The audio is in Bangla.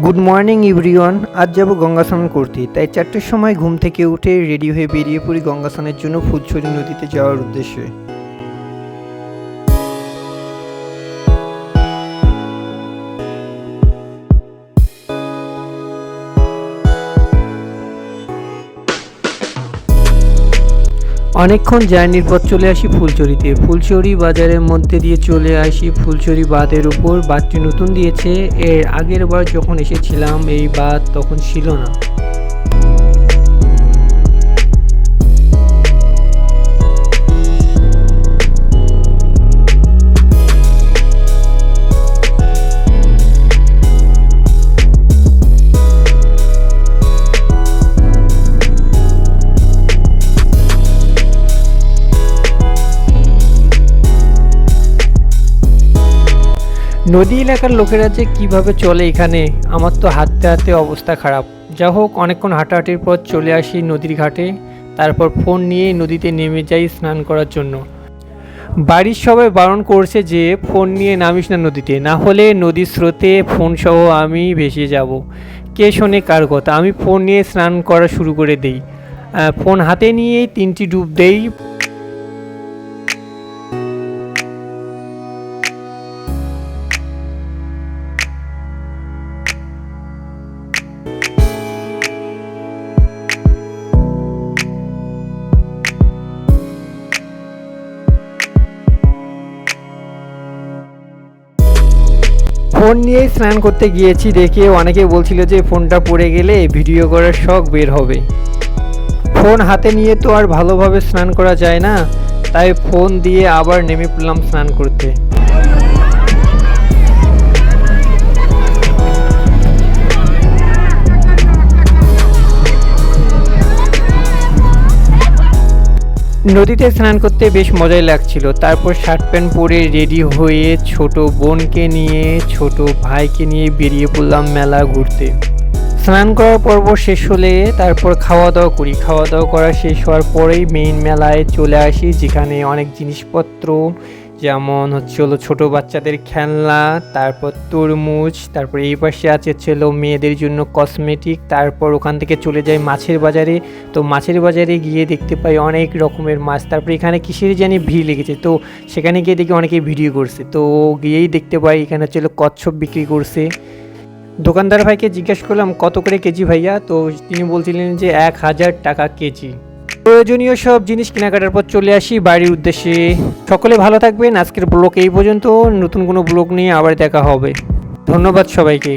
Good morning everyone. আজ যাব গঙ্গা স্নান করতে, তাই 4টের সময় ঘুম থেকে উঠে রেডি হয়ে বেরিয়ে পড়ি গঙ্গা স্নানের জন্য ফুলছড়ি নদীতে যাওয়ার উদ্দেশ্যে। অনেকক্ষণ জার্নির পর চলে আসি ফুলছড়িতে। ফুলছড়ি বাজারের মধ্যে দিয়ে চলে আসি ফুলছড়ি বাঁধের উপর। বাঁধটি নতুন দিয়েছে, এর আগের বার যখন এসেছিলাম এই বাঁধ তখন ছিল না। নদী এলাকার লোকেরা যে কীভাবে চলে এখানে, আমার তো হাঁটতে হাঁটতে অবস্থা খারাপ। যা হোক, অনেকক্ষণ হাঁটাহাঁটির পর চলে আসি নদীর ঘাটে। তারপর ফোন নিয়ে নদীতে নেমে যাই স্নান করার জন্য। বাড়ির সবাই বারণ করছে যে ফোন নিয়ে নামিস না নদীতে, না হলে নদীর স্রোতে ফোন সহ আমি ভেসে যাব। কে শোনে কার কথা, আমি ফোন নিয়ে স্নান করা শুরু করে দিই। ফোন হাতে নিয়েই 3টি ডুব দেই। ফোন নিয়েই স্নান করতে গিয়েছি দেখে অনেকে বলছিল যে ফোনটা পড়ে গেলে ভিডিও করার শখ বের হবে। ফোন হাতে নিয়ে তো আর ভালোভাবে স্নান করা যায় না, তাই ফোন দিয়ে আবার নেমে পড়লাম স্নান করতে। নদীতে স্নান করতে বেশ মজাই লাগছিল। তারপর শার্ট প্যান্ট পরে রেডি হয়ে ছোট বোনকে নিয়ে ছোট ভাইকে নিয়ে বেরিয়ে পড়লাম মেলা ঘুরতে। স্নান করার পর্ব শেষ হলে তারপর খাওয়া দাওয়া করি। খাওয়া দাওয়া করা শেষ হওয়ার পরেই মেইন মেলায় চলে আসি, যেখানে অনেক জিনিসপত্র, যেমন হলো ছোট বাচ্চাদের খেলনা, তারপর তরমুজ, তারপর এই পাশে আছে মেয়েদের জন্য কসমেটিক। তারপর ওখান থেকে চলে যাই মাছের বাজারে। তো মাছের বাজারে গিয়ে দেখতে পাই অনেক রকমের মাছ। তারপর এখানে কিসের জানি ভিড় লেগেছে, তো সেখানে গিয়ে দেখি অনেকেই ভিডিও করছে। তো গিয়েই দেখতে পাই এখানে কচ্ছপ বিক্রি করছে। দোকানদার ভাইকে জিজ্ঞেস করলাম কত করে কেজি ভাইয়া, তো তিনি বলছিলেন যে 1000 টাকা কেজি। প্রয়োজনীয় সব জিনিস কেনাকাটার পর চলে আসি বাড়ির উদ্দেশ্যে। সকলে ভালো থাকবেন। আজকের ব্লগ এই পর্যন্ত, নতুন কোনো ব্লগ নিয়ে আবার দেখা হবে। ধন্যবাদ সবাইকে।